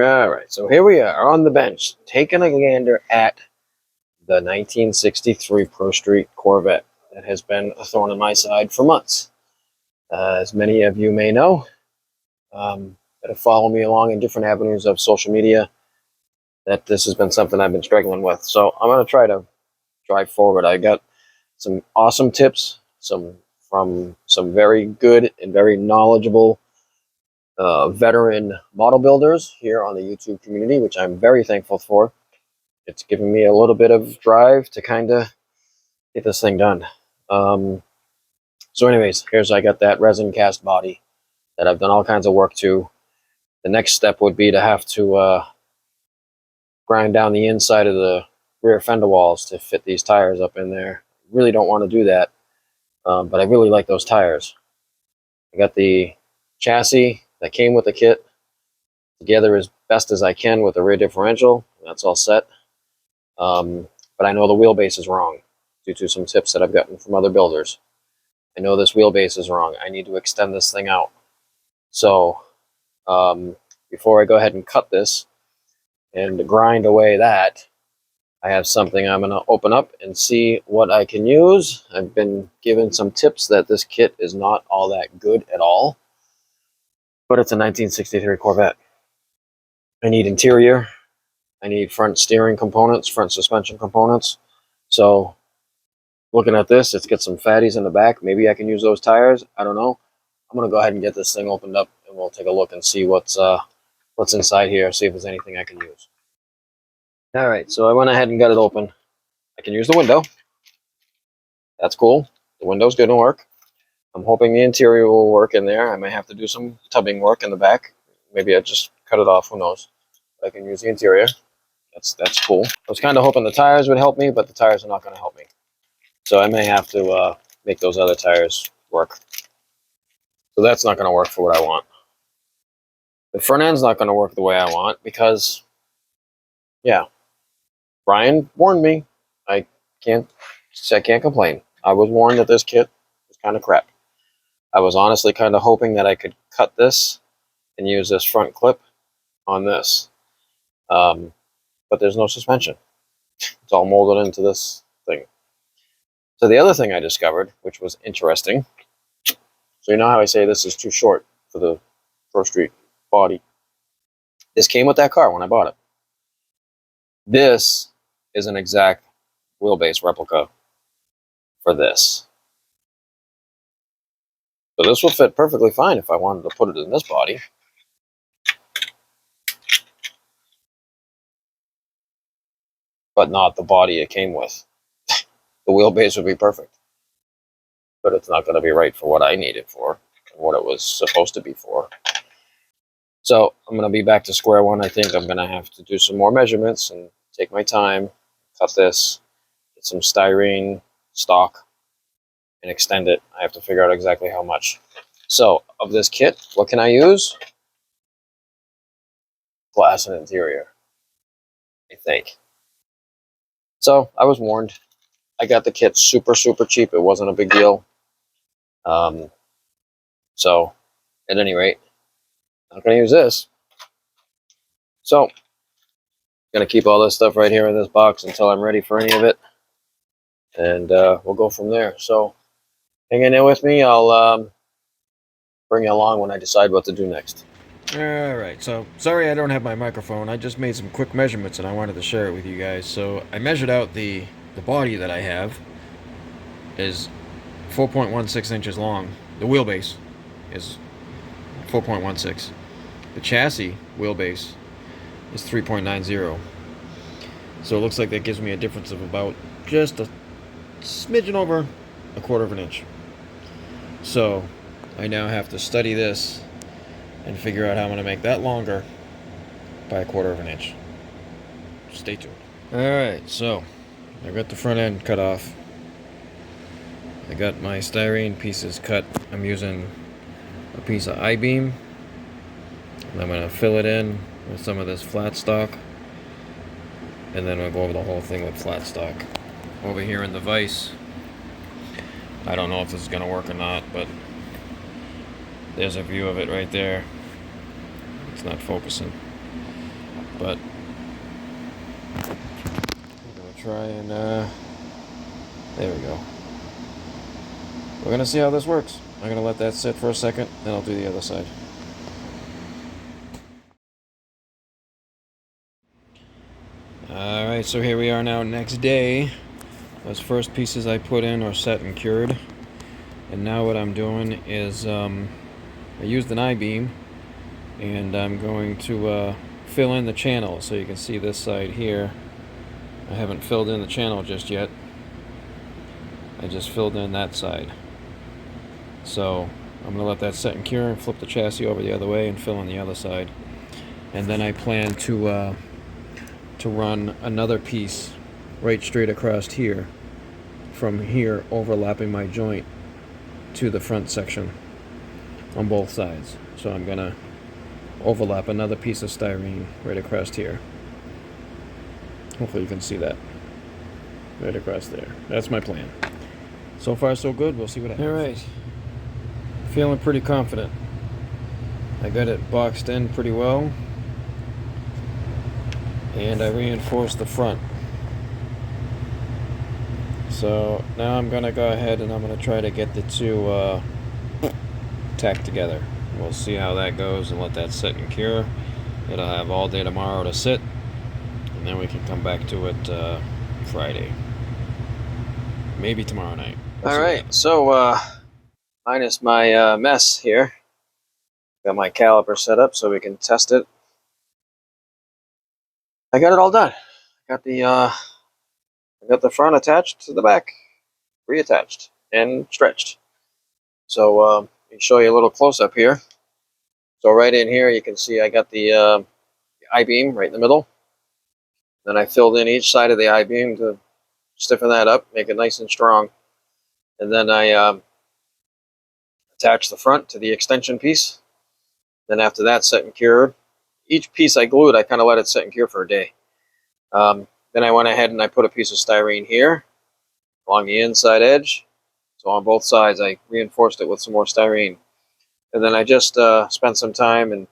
All right, so here we are on the bench, taking a gander at the 1963 Pro Street Corvette that has been a thorn in my side for months. As many of you may know, that have followed me along in different avenues of social media, that this has been something I've been struggling with. So I'm going to try to drive forward. I got some awesome tips, from some very good and very knowledgeable veteran model builders here on the YouTube community, which I'm very thankful for. It's given me a little bit of drive to kind of get this thing done. So anyways, I got that resin cast body that I've done all kinds of work to. The next step would be to have to grind down the inside of the rear fender walls to fit these tires up in there. Really don't want to do that, but I really like those tires. I got the chassis that came with the kit together as best as I can with the rear differential. That's all set. But I know the wheelbase is wrong due to some tips that I've gotten from other builders. I know this wheelbase is wrong. I need to extend this thing out. So before I go ahead and cut this and grind away that, I have something I'm going to open up and see what I can use. I've been given some tips that this kit is not all that good at all, but it's a 1963 Corvette. I need interior. I need front steering components, front suspension components. So looking at this, it's got some fatties in the back. Maybe I can use those tires. I don't know. I'm going to go ahead and get this thing opened up, and we'll take a look and see what's inside here, see if there's anything I can use. All right, so I went ahead and got it open. I can use the window. That's cool. The window's going to work. I'm hoping the interior will work in there. I may have to do some tubbing work in the back. Maybe I just cut it off. Who knows? But I can use the interior. That's cool. I was kind of hoping the tires would help me, but the tires are not going to help me. So I may have to make those other tires work. So that's not going to work for what I want. The front end's not going to work the way I want because, yeah, Brian warned me. I can't complain. I was warned that this kit was kind of crap. I was honestly kind of hoping that I could cut this and use this front clip on this. But there's no suspension. It's all molded into this thing. So the other thing I discovered, which was interesting, so you know how I say this is too short for the Pro Street body? This came with that car when I bought it. This is an exact wheelbase replica for this. So this will fit perfectly fine if I wanted to put it in this body. But not the body it came with. The wheelbase would be perfect. But it's not going to be right for what I need it for, and what it was supposed to be for. So I'm going to be back to square one. I think I'm going to have to do some more measurements and take my time, cut this, get some styrene stock, and extend it. I have to figure out exactly how much. So of this kit, what can I use? Glass and interior, I think. So I was warned. I got the kit super, super cheap. It wasn't a big deal. So at any rate, I'm not going to use this. So I'm going to keep all this stuff right here in this box until I'm ready for any of it. And we'll go from there. So hang in there with me. I'll bring you along when I decide what to do next. Alright, so sorry I don't have my microphone. I just made some quick measurements and I wanted to share it with you guys. So I measured out the body that I have is 4.16 inches long. The wheelbase is 4.16. The chassis wheelbase is 3.90. So it looks like that gives me a difference of about just a smidgen over a quarter of an inch. So I now have to study this and figure out how I'm going to make that longer by a quarter of an inch. Stay tuned. Alright, so I got the front end cut off. I got my styrene pieces cut. I'm using a piece of I-beam. And I'm going to fill it in with some of this flat stock. And then I'll go over the whole thing with flat stock. Over here in the vise, I don't know if this is going to work or not, but there's a view of it right there. It's not focusing. but I'm gonna try and there we go. We're gonna see how this works. I'm gonna let that sit for a second, then I'll do the other side. Alright, so here we are now, next day. Those first pieces I put in are set and cured. And now what I'm doing is I used an I-beam, and I'm going to fill in the channel. So you can see this side here. I haven't filled in the channel just yet. I just filled in that side. So I'm going to let that set and cure and flip the chassis over the other way and fill in the other side. And then I plan to run another piece right straight across here, from here overlapping my joint to the front section on both sides. So I'm going to overlap another piece of styrene right across here. Hopefully you can see that right across there. That's my plan. So far so good. We'll see what happens. Alright, feeling pretty confident. I got it boxed in pretty well, and I reinforced the front. So now I'm gonna go ahead and I'm gonna try to get the two tacked together. We'll see how that goes and let that sit and cure. It'll have all day tomorrow to sit, and then we can come back to it Friday, maybe tomorrow night. All right, so minus my mess here, got my caliper set up so we can test it. I got it all done. Got the I got the front attached to the back, reattached and stretched. So let me show you a little close up here. So right in here, you can see I got the I-beam right in the middle. Then I filled in each side of the I-beam to stiffen that up, make it nice and strong. And then I attached the front to the extension piece. Then after that, set and cured. Each piece I glued, I kind of let it set and cure for a day. Then I went ahead and I put a piece of styrene here along the inside edge. So on both sides, I reinforced it with some more styrene. And then I just spent some time and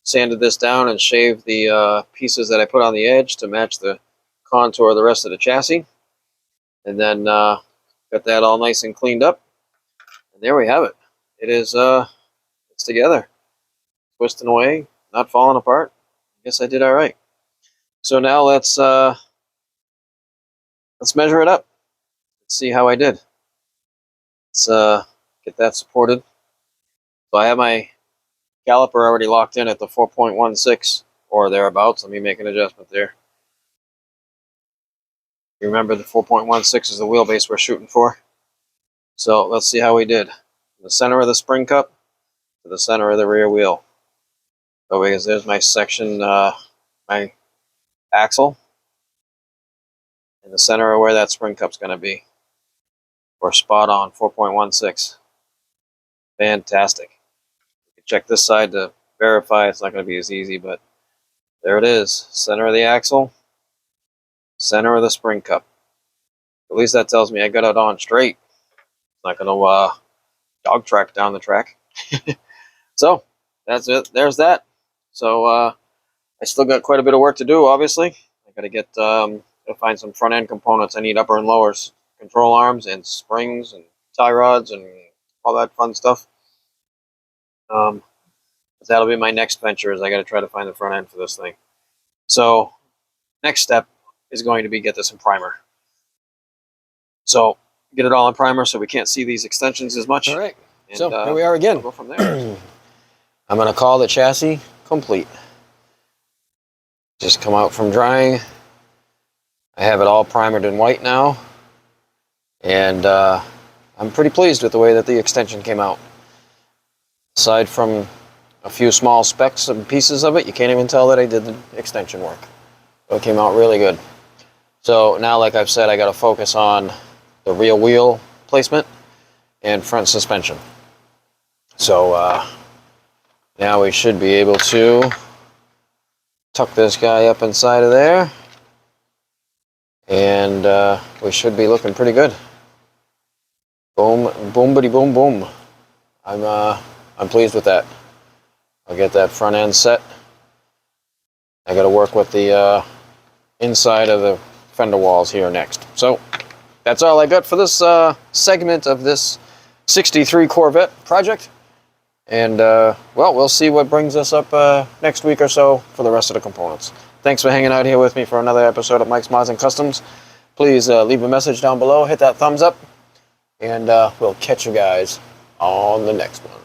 sanded this down and shaved the pieces that I put on the edge to match the contour of the rest of the chassis. And then got that all nice and cleaned up. And there we have it. It is it's together. Twisting away, not falling apart. I guess I did all right. So now let's measure it up. Let's see how I did. Let's get that supported. So I have my caliper already locked in at the 4.16 or thereabouts. Let me make an adjustment there. You remember the 4.16 is the wheelbase we're shooting for. So let's see how we did. From the center of the spring cup to the center of the rear wheel. So because there's my section, my axle, in the center of where that spring cup's going to be. We're spot on, 4.16. Fantastic. You can check this side to verify. It's not going to be as easy, but there it is. Center of the axle, center of the spring cup. At least that tells me I got it on straight. It's not going to dog track down the track. So that's it. There's that. So I still got quite a bit of work to do, obviously. I got to get find some front end components. I need upper and lowers, control arms and springs and tie rods and all that fun stuff. That'll be my next venture, is I got to try to find the front end for this thing. So next step is going to be get this in primer. So get it all in primer so we can't see these extensions as much. All right. And, so here we are again. We'll go from there. I'm going to call the chassis complete. Just come out from drying. I have it all primered in white now. And I'm pretty pleased with the way that the extension came out. Aside from a few small specks and pieces of it, you can't even tell that I did the extension work. So it came out really good. So now, like I've said, I got to focus on the rear wheel placement and front suspension. So now we should be able to tuck this guy up inside of there, and we should be looking pretty good. Boom, boom-bitty boom boom. I'm pleased with that. I'll get that front end set, I got to work with the inside of the fender walls here next. So that's all I got for this segment of this 63 Corvette project. And, well, we'll see what brings us up next week or so for the rest of the components. Thanks for hanging out here with me for another episode of Mike's Mods and Customs. Please leave a message down below, hit that thumbs up, and we'll catch you guys on the next one.